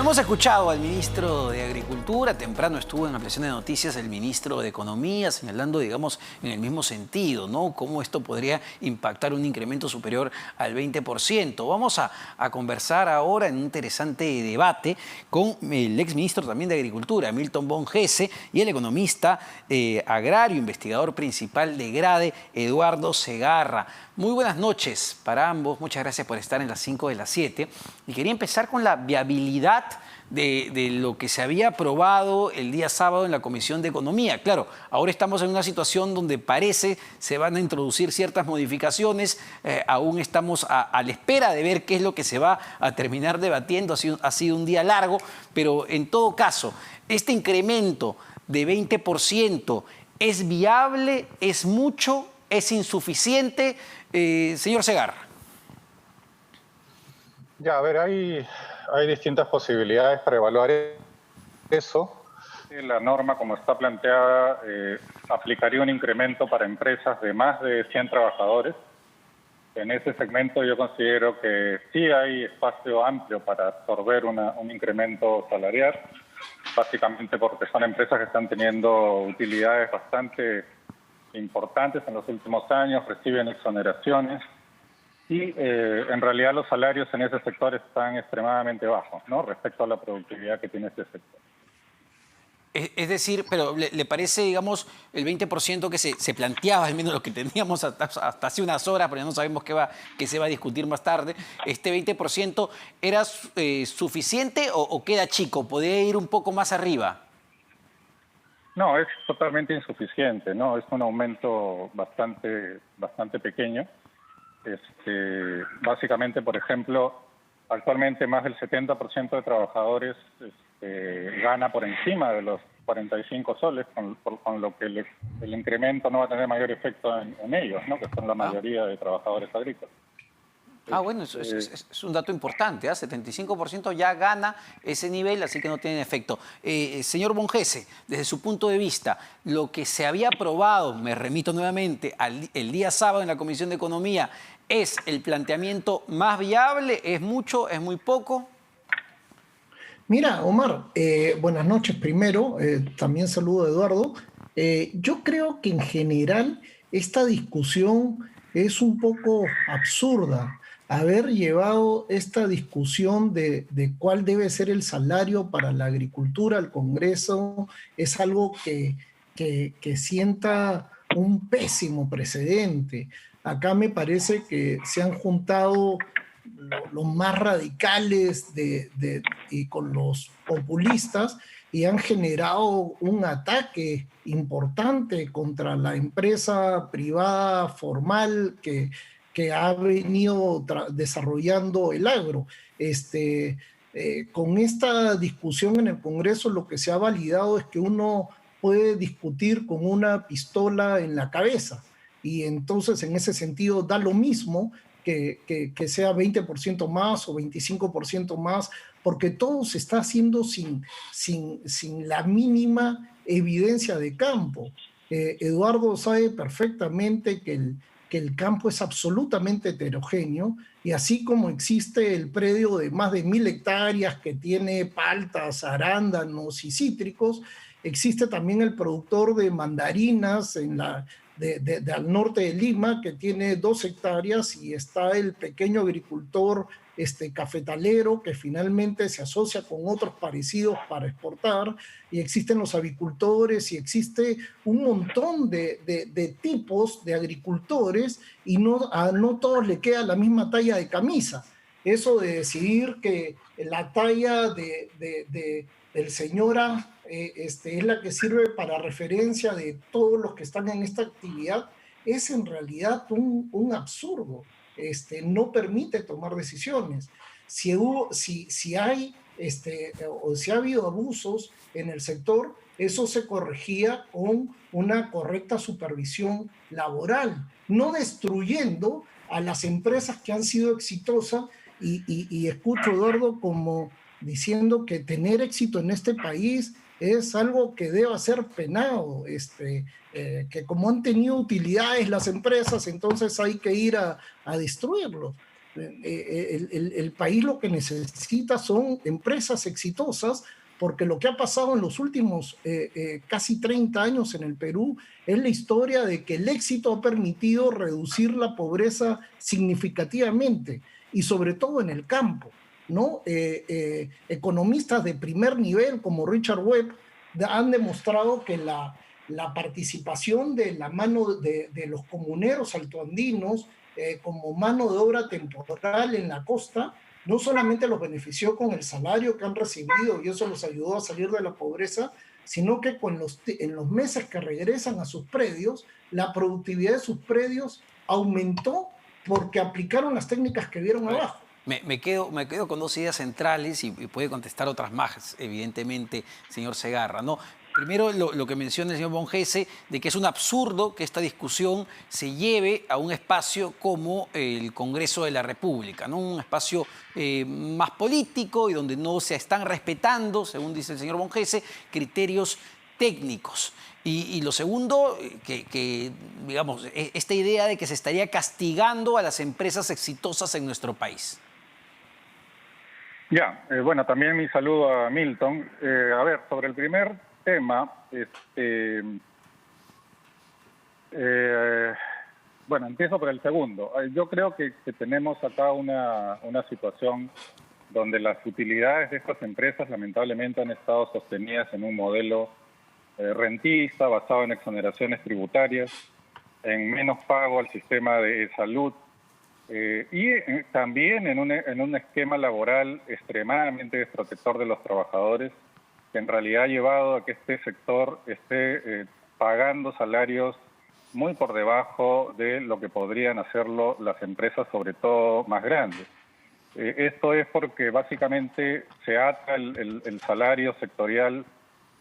Hemos escuchado al ministro de Agricultura, temprano estuvo en Ampliación de Noticias el ministro de Economía, señalando, digamos, en el mismo sentido, ¿no? Cómo esto podría impactar un incremento superior al 20%. Vamos a conversar ahora en un interesante debate con el exministro también de Agricultura, Milton Bon Gese, y el economista agrario, investigador principal de GRADE, Eduardo Segarra. Muy buenas noches para ambos, muchas gracias por estar en las 5 de las 7. Y quería empezar con la viabilidad de lo que se había aprobado el día sábado en la Comisión de Economía. Claro, ahora estamos en una situación donde parece se van a introducir ciertas modificaciones, aún estamos a la espera de ver qué es lo que se va a terminar debatiendo, ha sido un día largo, pero en todo caso, este incremento de 20%, ¿es viable? ¿Es mucho? ¿Es insuficiente? Señor Segarra. Ya, a ver, hay distintas posibilidades para evaluar eso. La norma, como está planteada, aplicaría un incremento para empresas de más de 100 trabajadores. En ese segmento yo considero que sí hay espacio amplio para absorber un incremento salarial, básicamente porque son empresas que están teniendo utilidades bastante importantes en los últimos años, reciben exoneraciones. Y en realidad los salarios en ese sector están extremadamente bajos, ¿no?, respecto a la productividad que tiene este sector. Es decir, pero ¿le parece, digamos, el 20% que se planteaba, al menos lo que teníamos hasta hace unas horas, pero ya no sabemos qué se va a discutir más tarde, este 20% era suficiente o queda chico? ¿Podría ir un poco más arriba? No, es totalmente insuficiente, ¿no? Es un aumento bastante pequeño. Básicamente, por ejemplo, actualmente más del 70% de trabajadores gana por encima de los 45 soles, con lo que el incremento no va a tener mayor efecto en ellos, ¿no?, que son la mayoría de trabajadores agrícolas. Bueno, es un dato importante, ¿eh? 75% ya gana ese nivel, así que no tiene efecto. Señor Bon Gese, desde su punto de vista, lo que se había aprobado, me remito nuevamente, el día sábado en la Comisión de Economía, ¿es el planteamiento más viable? ¿Es mucho? ¿Es muy poco? Mira, Omar, buenas noches primero, también saludo a Eduardo. Yo creo que en general esta discusión es un poco absurda. Haber llevado esta discusión de cuál debe ser el salario para la agricultura al Congreso es algo que sienta un pésimo precedente. Acá me parece que se han juntado los más radicales y con los populistas y han generado un ataque importante contra la empresa privada formal que ha venido desarrollando el agro. Con esta discusión en el Congreso lo que se ha validado es que uno puede discutir con una pistola en la cabeza y entonces en ese sentido da lo mismo que sea 20% más o 25% más, porque todo se está haciendo sin la mínima evidencia de campo. Eduardo sabe perfectamente que el campo es absolutamente heterogéneo y así como existe el predio de más de 1000 hectáreas que tiene paltas, arándanos y cítricos, existe también el productor de mandarinas al norte de Lima, que tiene 2 hectáreas, y está el pequeño agricultor cafetalero que finalmente se asocia con otros parecidos para exportar, y existen los avicultores y existe un montón de tipos de agricultores y no todos le queda la misma talla de camisa. Eso de decidir que la talla del señora es la que sirve para referencia de todos los que están en esta actividad, es en realidad un absurdo. No permite tomar decisiones. Si hay o si ha habido abusos en el sector, eso se corregía con una correcta supervisión laboral, no destruyendo a las empresas que han sido exitosas. Y escucho, Eduardo, como diciendo que tener éxito en este país es algo que deba ser penado, que como han tenido utilidades las empresas, entonces hay que ir a destruirlos. El país lo que necesita son empresas exitosas, porque lo que ha pasado en los últimos casi 30 años en el Perú es la historia de que el éxito ha permitido reducir la pobreza significativamente, y sobre todo en el campo, ¿no? Economistas de primer nivel como Richard Webb han demostrado que la participación de la mano de los comuneros altoandinos como mano de obra temporal en la costa, no solamente los benefició con el salario que han recibido y eso los ayudó a salir de la pobreza, sino que en los meses que regresan a sus predios, la productividad de sus predios aumentó porque aplicaron las técnicas que vieron abajo. Me quedo con dos ideas centrales y puede contestar otras más, evidentemente, señor Segarra, ¿no? Primero, lo que menciona el señor Bongese, de que es un absurdo que esta discusión se lleve a un espacio como el Congreso de la República, ¿no? Un espacio más político y donde no se están respetando, según dice el señor Bongese, criterios técnicos. Y lo segundo, digamos, esta idea de que se estaría castigando a las empresas exitosas en nuestro país. Ya, bueno, también mi saludo a Milton. A ver, sobre el primer tema, bueno, empiezo por el segundo. Yo creo que tenemos acá una situación donde las utilidades de estas empresas lamentablemente han estado sostenidas en un modelo rentista, basado en exoneraciones tributarias, en menos pago al sistema de salud, y también en un esquema laboral extremadamente desprotector de los trabajadores, que en realidad ha llevado a que este sector esté pagando salarios muy por debajo de lo que podrían hacerlo las empresas, sobre todo más grandes. Esto es porque básicamente se ata el salario sectorial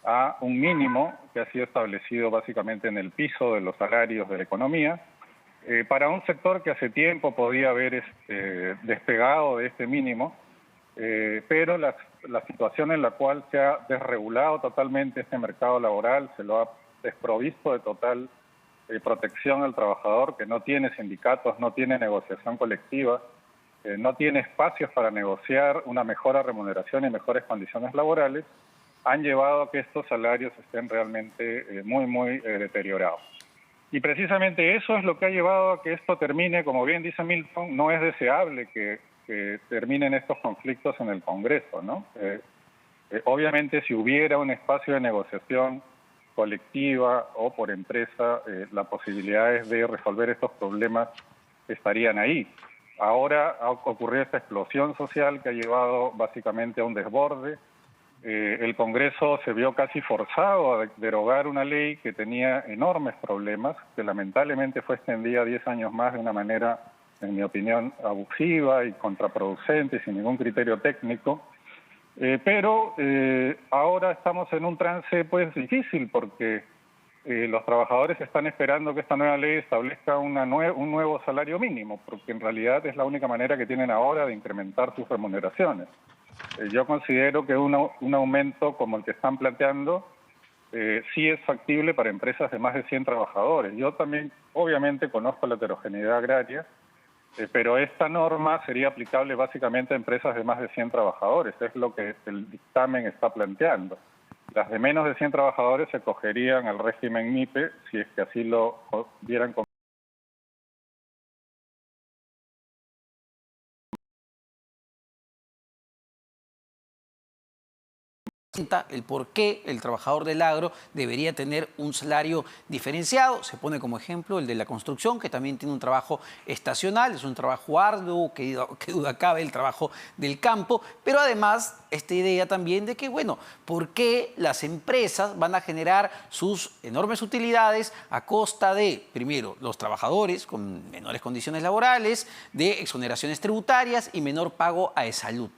a un mínimo que ha sido establecido básicamente en el piso de los salarios de la economía, para un sector que hace tiempo podía haber despegado de este mínimo, pero la situación en la cual se ha desregulado totalmente este mercado laboral, se lo ha desprovisto de total protección al trabajador, que no tiene sindicatos, no tiene negociación colectiva, no tiene espacios para negociar una mejor remuneración y mejores condiciones laborales, han llevado a que estos salarios estén realmente muy deteriorados. Y precisamente eso es lo que ha llevado a que esto termine, como bien dice Milton, no es deseable que terminen estos conflictos en el Congreso, ¿no? Obviamente, si hubiera un espacio de negociación colectiva o por empresa, las posibilidades de resolver estos problemas estarían ahí. Ahora ha ocurrido esta explosión social que ha llevado básicamente a un desborde. El Congreso se vio casi forzado a derogar una ley que tenía enormes problemas, que lamentablemente fue extendida 10 años más de una manera, en mi opinión, abusiva y contraproducente, sin ningún criterio técnico. Pero ahora estamos en un trance pues difícil, porque los trabajadores están esperando que esta nueva ley establezca un nuevo salario mínimo, porque en realidad es la única manera que tienen ahora de incrementar sus remuneraciones. Yo considero que un aumento como el que están planteando sí es factible para empresas de más de 100 trabajadores. Yo también, obviamente, conozco la heterogeneidad agraria, pero esta norma sería aplicable básicamente a empresas de más de 100 trabajadores, es lo que el dictamen está planteando. Las de menos de 100 trabajadores se acogerían al régimen MIPE si es que así lo vieran como el por qué el trabajador del agro debería tener un salario diferenciado. Se pone como ejemplo el de la construcción, que también tiene un trabajo estacional, es un trabajo arduo, que duda cabe el trabajo del campo, pero además esta idea también de que, bueno, ¿por qué las empresas van a generar sus enormes utilidades a costa de, primero, los trabajadores con menores condiciones laborales, de exoneraciones tributarias y menor pago a salud?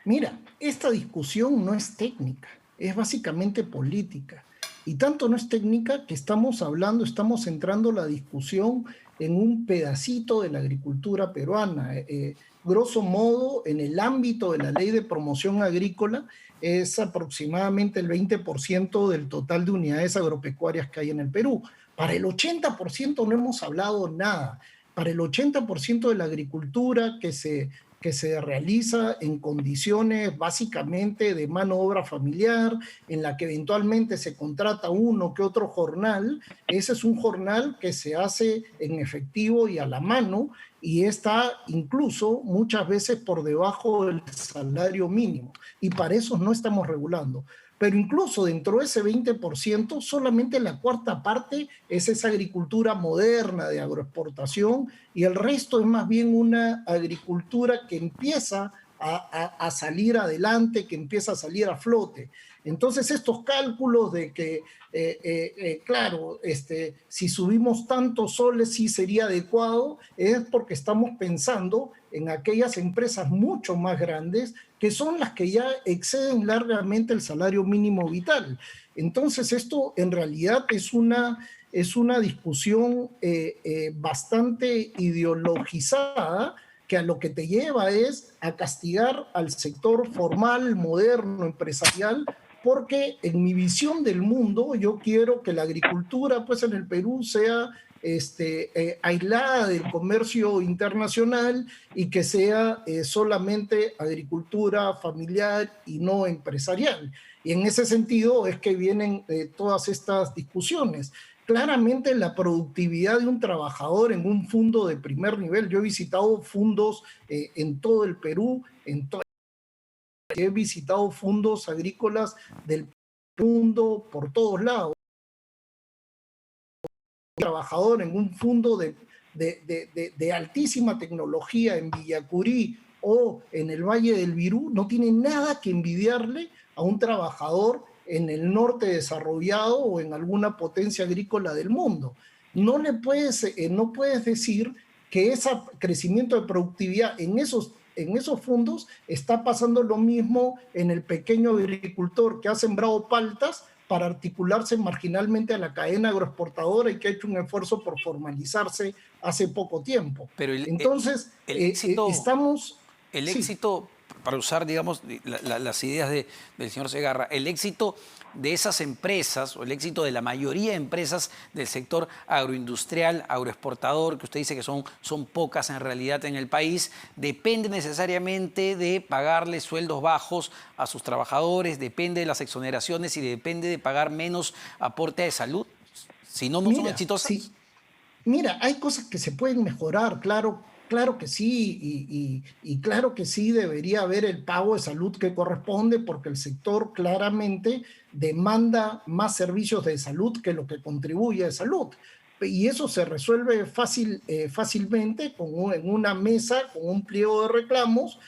Mira, esta discusión no es técnica, es básicamente política. Y tanto no es técnica que estamos centrando la discusión en un pedacito de la agricultura peruana. Grosso modo, en el ámbito de la ley de promoción agrícola, es aproximadamente el 20% del total de unidades agropecuarias que hay en el Perú. Para el 80% no hemos hablado nada. para el 80% de la agricultura que se realiza en condiciones básicamente de mano de obra familiar, en la que eventualmente se contrata uno que otro jornal. Ese es un jornal que se hace en efectivo y a la mano, y está incluso muchas veces por debajo del salario mínimo, y para eso no estamos regulando. Pero incluso dentro de ese 20%, solamente la cuarta parte es esa agricultura moderna de agroexportación, y el resto es más bien una agricultura que empieza a salir adelante, que empieza a salir a flote. Entonces estos cálculos de que, claro, si subimos tantos soles sí sería adecuado, es porque estamos pensando en aquellas empresas mucho más grandes que son las que ya exceden largamente el salario mínimo vital. Entonces esto en realidad es una discusión bastante ideologizada, que a lo que te lleva es a castigar al sector formal, moderno, empresarial, porque en mi visión del mundo yo quiero que la agricultura pues en el Perú sea aislada del comercio internacional, y que sea solamente agricultura familiar y no empresarial. Y en ese sentido es que vienen todas estas discusiones. Claramente la productividad de un trabajador en un fondo de primer nivel, yo he visitado fondos en todo el Perú, he visitado fondos agrícolas del mundo por todos lados. Trabajador en un fondo de altísima tecnología en Villacurí o en el Valle del Virú no tiene nada que envidiarle a un trabajador en el norte desarrollado o en alguna potencia agrícola del mundo. No puedes decir que ese crecimiento de productividad en esos fondos está pasando lo mismo en el pequeño agricultor que ha sembrado paltas para articularse marginalmente a la cadena agroexportadora y que ha hecho un esfuerzo por formalizarse hace poco tiempo. Pero entonces, estamos... El éxito, para usar, digamos, las ideas del señor Segarra, el éxito de esas empresas, o el éxito de la mayoría de empresas del sector agroindustrial, agroexportador, que usted dice que son pocas en realidad en el país, depende necesariamente de pagarle sueldos bajos a sus trabajadores, depende de las exoneraciones y depende de pagar menos aporte de salud. Si no, no son exitosas. Sí. Mira, hay cosas que se pueden mejorar, claro que sí, y claro que sí debería haber el pago de salud que corresponde, porque el sector claramente demanda más servicios de salud que lo que contribuye a salud. Y eso se resuelve fácilmente en una mesa, con un pliego de reclamos,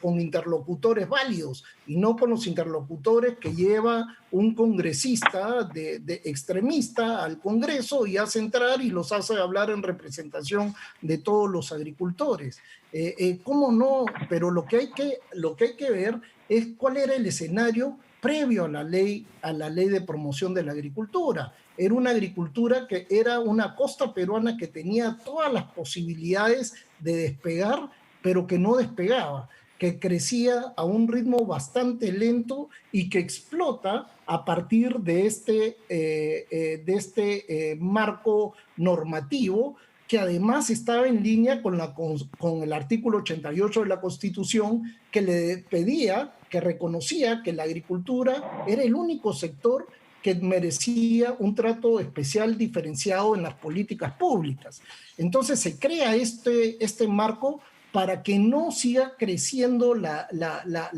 con interlocutores válidos, y no con los interlocutores que lleva un congresista de extremista al Congreso y hace entrar y los hace hablar en representación de todos los agricultores. ¿Cómo no? Pero lo que hay que ver es cuál era el escenario previo a la ley de promoción de la agricultura. Era una agricultura que era una costa peruana que tenía todas las posibilidades de despegar, pero que no despegaba, que crecía a un ritmo bastante lento y que explota a partir de este marco normativo, que además estaba en línea con el artículo 88 de la Constitución, que le pedía, que reconocía que la agricultura era el único sector que merecía un trato especial diferenciado en las políticas públicas. Entonces se crea este marco para que no siga creciendo la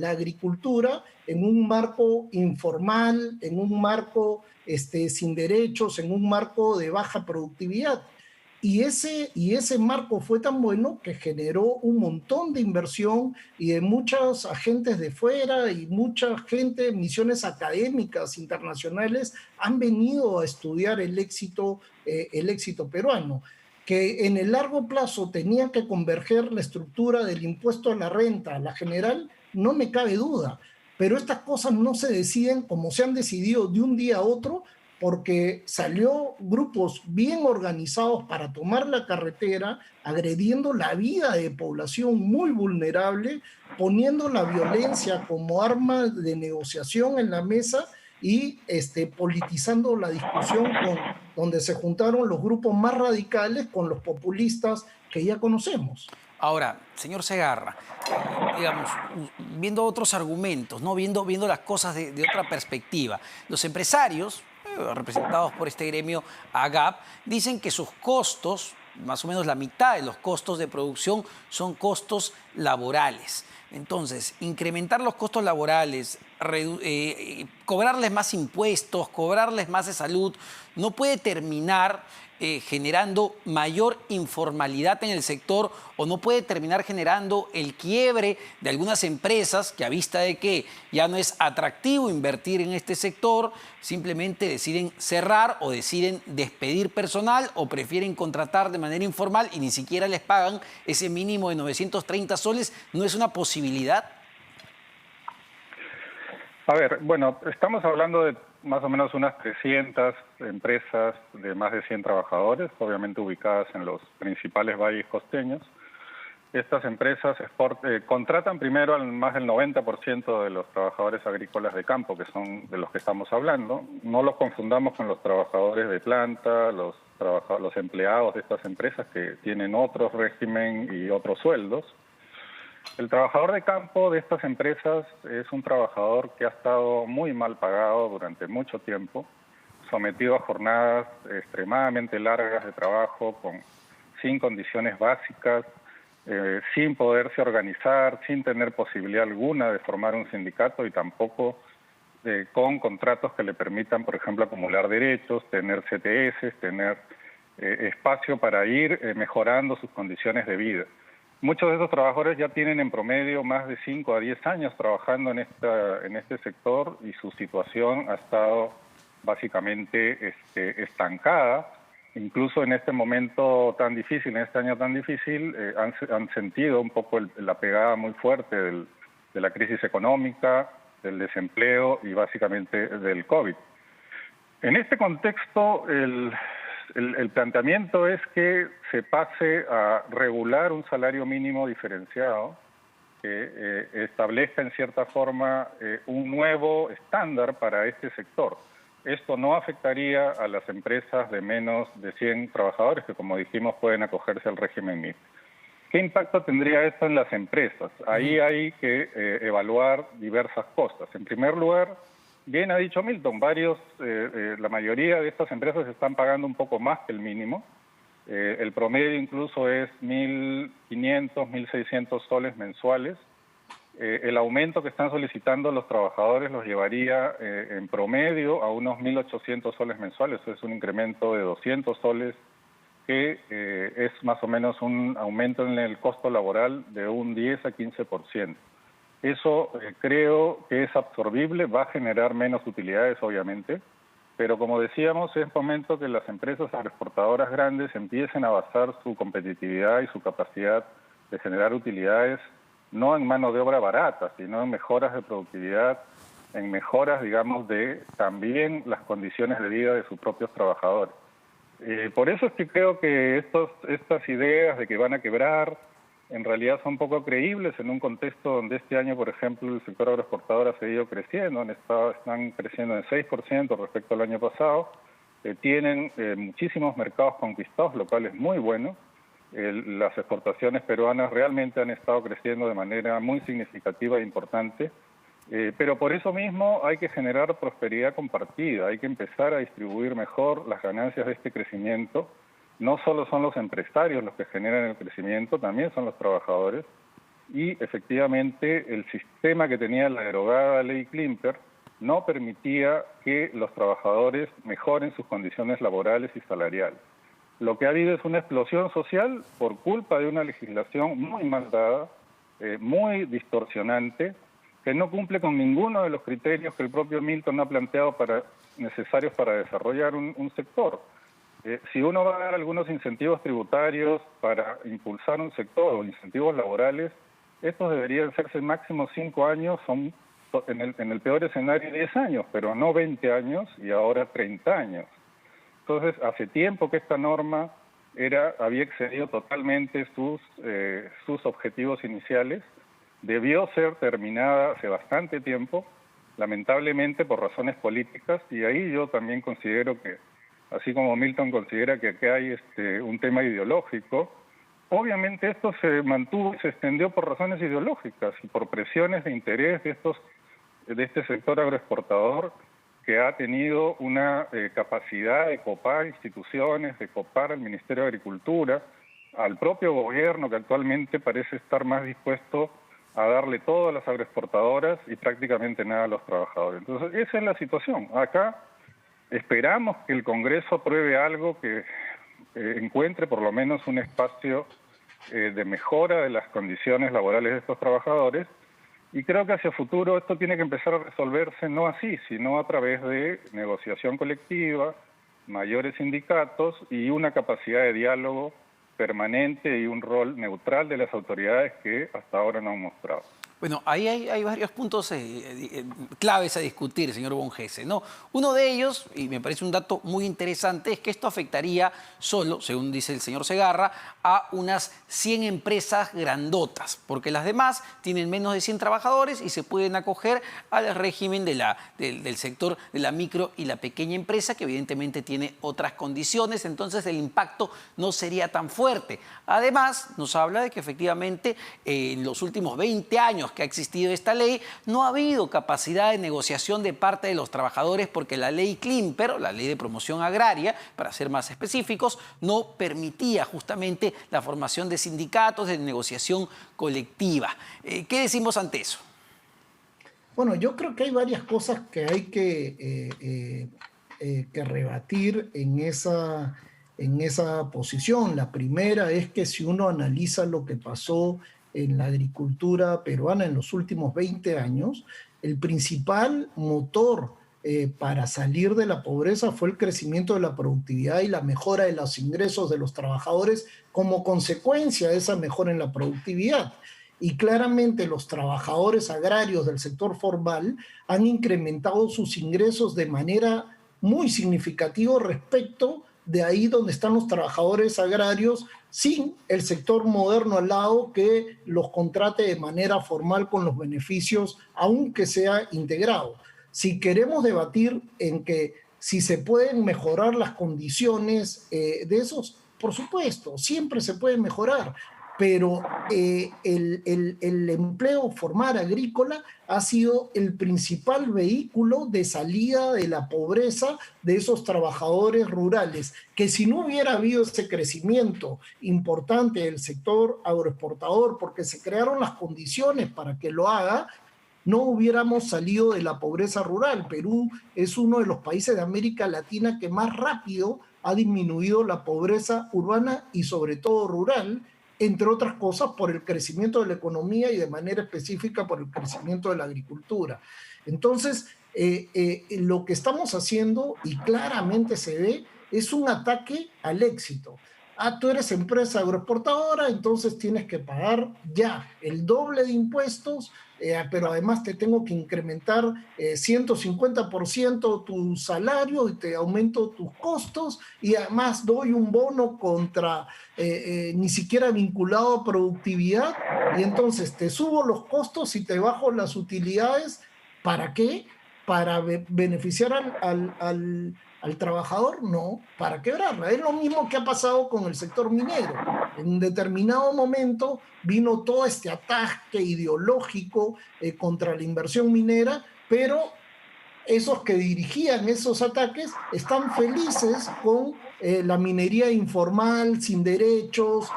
agricultura en un marco informal, en un marco sin derechos, en un marco de baja productividad. Y ese marco fue tan bueno que generó un montón de inversión y de muchos agentes de fuera, y mucha gente, misiones académicas internacionales han venido a estudiar el éxito peruano, que en el largo plazo tenía que converger la estructura del impuesto a la renta, a la general, no me cabe duda. Pero estas cosas no se deciden como se han decidido de un día a otro, porque salió grupos bien organizados para tomar la carretera, agrediendo la vida de población muy vulnerable, poniendo la violencia como arma de negociación en la mesa y politizando la discusión donde se juntaron los grupos más radicales con los populistas que ya conocemos. Ahora, señor Segarra, digamos, viendo otros argumentos, ¿no? Viendo las cosas de otra perspectiva, los empresarios, representados por este gremio AGAP, dicen que sus costos, más o menos la mitad de los costos de producción, son costos laborales. Entonces, incrementar los costos laborales, cobrarles más impuestos, cobrarles más de salud, no puede terminar generando mayor informalidad en el sector, o no puede terminar generando el quiebre de algunas empresas que, a vista de que ya no es atractivo invertir en este sector, simplemente deciden cerrar o deciden despedir personal o prefieren contratar de manera informal y ni siquiera les pagan ese mínimo de 930 soles. ¿No es una posibilidad? A ver, bueno, estamos hablando de más o menos unas 300 empresas de más de 100 trabajadores, obviamente ubicadas en los principales valles costeños. Estas empresas contratan primero al más del 90% de los trabajadores agrícolas de campo, que son de los que estamos hablando. No los confundamos con los trabajadores de planta, los empleados de estas empresas que tienen otro régimen y otros sueldos. El trabajador de campo de estas empresas es un trabajador que ha estado muy mal pagado durante mucho tiempo, sometido a jornadas extremadamente largas de trabajo, sin condiciones básicas, sin poderse organizar, sin tener posibilidad alguna de formar un sindicato y tampoco con contratos que le permitan, por ejemplo, acumular derechos, tener CTS, tener espacio para ir mejorando sus condiciones de vida. Muchos de esos trabajadores ya tienen en promedio más de 5 a 10 años trabajando en este sector y su situación ha estado básicamente estancada. Incluso en este momento tan difícil, en este año tan difícil, han sentido un poco la pegada muy fuerte de la crisis económica, del desempleo y básicamente del COVID. En este contexto, el planteamiento es que se pase a regular un salario mínimo diferenciado que establezca en cierta forma un nuevo estándar para este sector. Esto no afectaría a las empresas de menos de 100 trabajadores que, como dijimos, pueden acogerse al régimen MIP. ¿Qué impacto tendría esto en las empresas? Ahí hay que evaluar diversas cosas. En primer lugar, bien ha dicho Milton, la mayoría de estas empresas están pagando un poco más que el mínimo. El promedio incluso es 1.500, 1.600 soles mensuales. El aumento que están solicitando los trabajadores los llevaría en promedio a unos 1.800 soles mensuales. Eso es un incremento de 200 soles, que es más o menos un aumento en el costo laboral de un 10 a 15%. Eso creo que es absorbible, va a generar menos utilidades obviamente, pero como decíamos, es momento que las empresas agroexportadoras grandes empiecen a basar su competitividad y su capacidad de generar utilidades no en mano de obra barata, sino en mejoras de productividad, en mejoras, digamos, de también las condiciones de vida de sus propios trabajadores. Por eso es que creo que estas ideas de que van a quebrar en realidad son poco creíbles en un contexto donde este año, por ejemplo, el sector agroexportador ha seguido creciendo, están creciendo en 6% respecto al año pasado, tienen muchísimos mercados conquistados, lo cual es muy bueno. Las exportaciones peruanas realmente han estado creciendo de manera muy significativa e importante, pero por eso mismo hay que generar prosperidad compartida, hay que empezar a distribuir mejor las ganancias de este crecimiento. No solo son los empresarios los que generan el crecimiento, también son los trabajadores. Y efectivamente el sistema que tenía la derogada ley Klimper no permitía que los trabajadores mejoren sus condiciones laborales y salariales. Lo que ha habido es una explosión social por culpa de una legislación muy mal dada, muy distorsionante, que no cumple con ninguno de los criterios que el propio Milton ha planteado necesarios para desarrollar un sector. Si uno va a dar algunos incentivos tributarios para impulsar un sector o incentivos laborales, estos deberían hacerse máximo 5 años, son en el peor escenario 10 años, pero no 20 años y ahora 30 años. Entonces, hace tiempo que esta norma había excedido totalmente sus objetivos iniciales, debió ser terminada hace bastante tiempo, lamentablemente por razones políticas, y ahí yo también considero que así como Milton considera que aquí hay un tema ideológico. Obviamente esto se mantuvo, se extendió por razones ideológicas y por presiones de interés de este sector agroexportador, que ha tenido una capacidad de copar instituciones, de copar al Ministerio de Agricultura, al propio gobierno, que actualmente parece estar más dispuesto a darle todo a las agroexportadoras y prácticamente nada a los trabajadores. Entonces, esa es la situación. Acá esperamos que el Congreso apruebe algo que encuentre por lo menos un espacio de mejora de las condiciones laborales de estos trabajadores, y creo que hacia el futuro esto tiene que empezar a resolverse no así, sino a través de negociación colectiva, mayores sindicatos y una capacidad de diálogo permanente y un rol neutral de las autoridades que hasta ahora no han mostrado. Bueno, ahí hay varios puntos claves a discutir, señor Bongese, ¿no? Uno de ellos, y me parece un dato muy interesante, es que esto afectaría solo, según dice el señor Segarra, a unas 100 empresas grandotas, porque las demás tienen menos de 100 trabajadores y se pueden acoger al régimen del sector de la micro y la pequeña empresa, que evidentemente tiene otras condiciones, entonces el impacto no sería tan fuerte. Además, nos habla de que efectivamente en los últimos 20 años que ha existido esta ley, no ha habido capacidad de negociación de parte de los trabajadores, porque la ley Klimper, la ley de promoción agraria, para ser más específicos, no permitía justamente la formación de sindicatos de negociación colectiva. ¿Qué decimos ante eso? Bueno, yo creo que hay varias cosas que hay que rebatir en esa posición. La primera es que si uno analiza lo que pasó en la agricultura peruana en los últimos 20 años, el principal motor para salir de la pobreza fue el crecimiento de la productividad y la mejora de los ingresos de los trabajadores como consecuencia de esa mejora en la productividad. Y claramente los trabajadores agrarios del sector formal han incrementado sus ingresos de manera muy significativa respecto de ahí donde están los trabajadores agrarios, sin el sector moderno al lado que los contrate de manera formal con los beneficios, aunque sea integrado. Si queremos debatir en que si se pueden mejorar las condiciones de esos, por supuesto, siempre se puede mejorar, pero el empleo formal agrícola ha sido el principal vehículo de salida de la pobreza de esos trabajadores rurales, que si no hubiera habido ese crecimiento importante del sector agroexportador, porque se crearon las condiciones para que lo haga, no hubiéramos salido de la pobreza rural. Perú es uno de los países de América Latina que más rápido ha disminuido la pobreza urbana y sobre todo rural, entre otras cosas por el crecimiento de la economía y de manera específica por el crecimiento de la agricultura. Entonces, lo que estamos haciendo, y claramente se ve, es un ataque al éxito. Ah, tú eres empresa agroexportadora, entonces tienes que pagar ya el doble de impuestos, pero además te tengo que incrementar 150% tu salario y te aumento tus costos, y además doy un bono contra ni siquiera vinculado a productividad, y entonces te subo los costos y te bajo las utilidades. ¿Para qué? ¿Para beneficiar al trabajador? No, para quebrarla. Es lo mismo que ha pasado con el sector minero. En un determinado momento vino todo este ataque ideológico contra la inversión minera, pero esos que dirigían esos ataques están felices con la minería informal, sin derechos,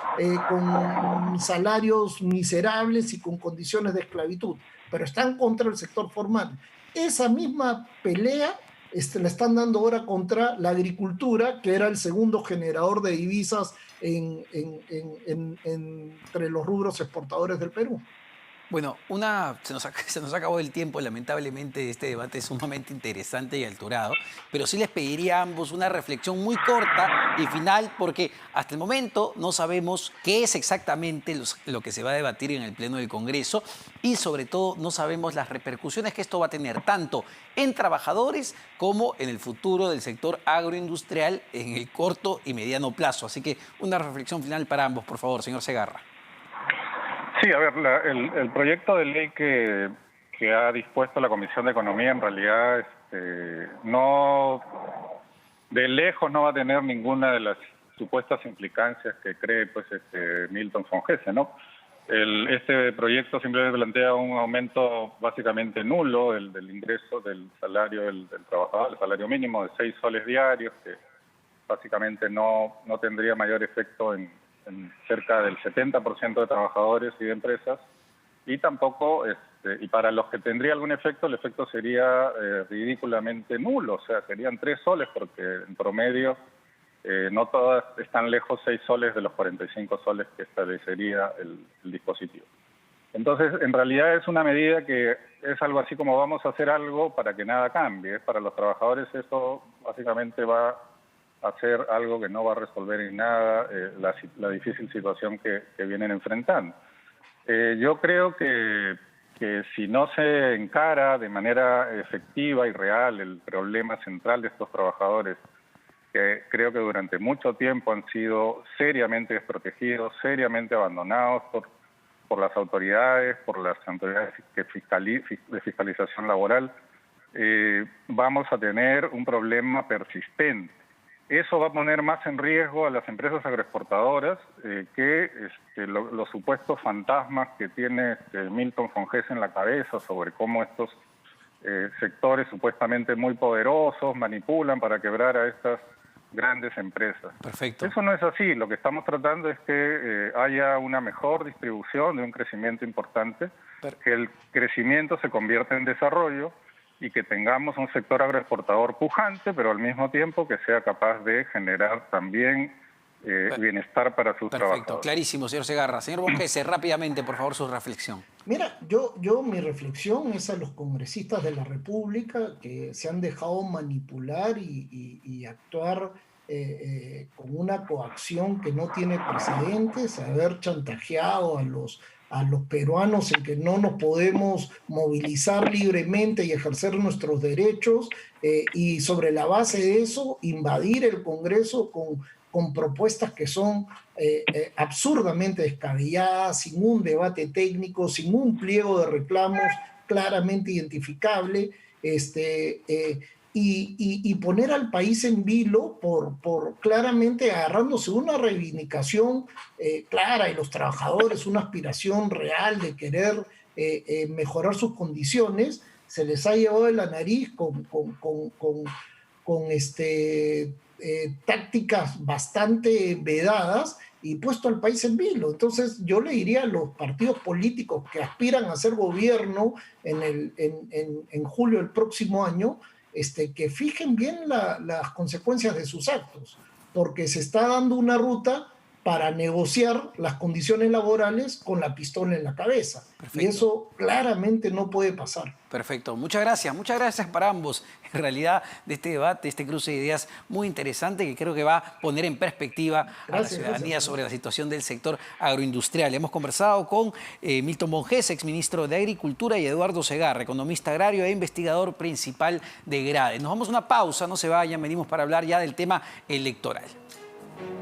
con salarios miserables y con condiciones de esclavitud, pero están contra el sector formal. Esa misma pelea la están dando ahora contra la agricultura, que era el segundo generador de divisas entre los rubros exportadores del Perú. Bueno, se nos acabó el tiempo, lamentablemente este debate es sumamente interesante y alturado, pero sí les pediría a ambos una reflexión muy corta y final, porque hasta el momento no sabemos qué es exactamente lo que se va a debatir en el Pleno del Congreso, y sobre todo no sabemos las repercusiones que esto va a tener tanto en trabajadores como en el futuro del sector agroindustrial en el corto y mediano plazo. Así que una reflexión final para ambos, por favor, señor Segarra. Sí, a ver, el proyecto de ley que ha dispuesto la Comisión de Economía en realidad no de lejos no va a tener ninguna de las supuestas implicancias que cree pues Milton von Hesse, ¿no? Este proyecto simplemente plantea un aumento básicamente nulo del ingreso del salario del trabajador, el salario mínimo de 6 soles diarios, que básicamente no tendría mayor efecto en cerca del 70% de trabajadores y de empresas, y tampoco, y para los que tendría algún efecto, el efecto sería ridículamente nulo, o sea, serían 3 soles, porque en promedio no todas están lejos 6 soles de los 45 soles que establecería el dispositivo. Entonces, en realidad es una medida que es algo así como vamos a hacer algo para que nada cambie. Para los trabajadores eso básicamente va a ser algo que no va a resolver en nada la difícil situación que vienen enfrentando. Yo creo que si no se encara de manera efectiva y real el problema central de estos trabajadores, que creo que durante mucho tiempo han sido seriamente desprotegidos, seriamente abandonados por las autoridades de fiscalización laboral, vamos a tener un problema persistente. Eso va a poner más en riesgo a las empresas agroexportadoras que los supuestos fantasmas que tiene Milton von Hesse en la cabeza sobre cómo estos sectores supuestamente muy poderosos manipulan para quebrar a estas grandes empresas. Perfecto. Eso no es así. Lo que estamos tratando es que haya una mejor distribución de un crecimiento importante, que el crecimiento se convierta en desarrollo y que tengamos un sector agroexportador pujante, pero al mismo tiempo que sea capaz de generar también bienestar para sus trabajadores. Clarísimo, señor Segarra. Señor von Hesse, rápidamente, por favor, su reflexión. Mira, mi reflexión es a los congresistas de la República que se han dejado manipular y actuar con una coacción que no tiene precedentes, haber chantajeado a los peruanos en que no nos podemos movilizar libremente y ejercer nuestros derechos, y sobre la base de eso invadir el Congreso con propuestas que son absurdamente descabelladas, sin un debate técnico, sin un pliego de reclamos claramente identificable, y poner al país en vilo por claramente agarrándose una reivindicación clara de los trabajadores, una aspiración real de querer mejorar sus condiciones, se les ha llevado de la nariz con tácticas bastante vedadas y puesto al país en vilo. Entonces yo le diría a los partidos políticos que aspiran a hacer gobierno en julio del próximo año, que fijen bien las consecuencias de sus actos, porque se está dando una ruta para negociar las condiciones laborales con la pistola en la cabeza. Perfecto. Y eso claramente no puede pasar. Perfecto. Muchas gracias para ambos. En realidad, de este debate, este cruce de ideas muy interesante que creo que va a poner en perspectiva a la ciudadanía sobre la situación del sector agroindustrial. Hemos conversado con Milton von Hesse, exministro de Agricultura, y Eduardo Segarra, economista agrario e investigador principal de GRADE. Nos vamos a una pausa, no se vayan, venimos para hablar ya del tema electoral.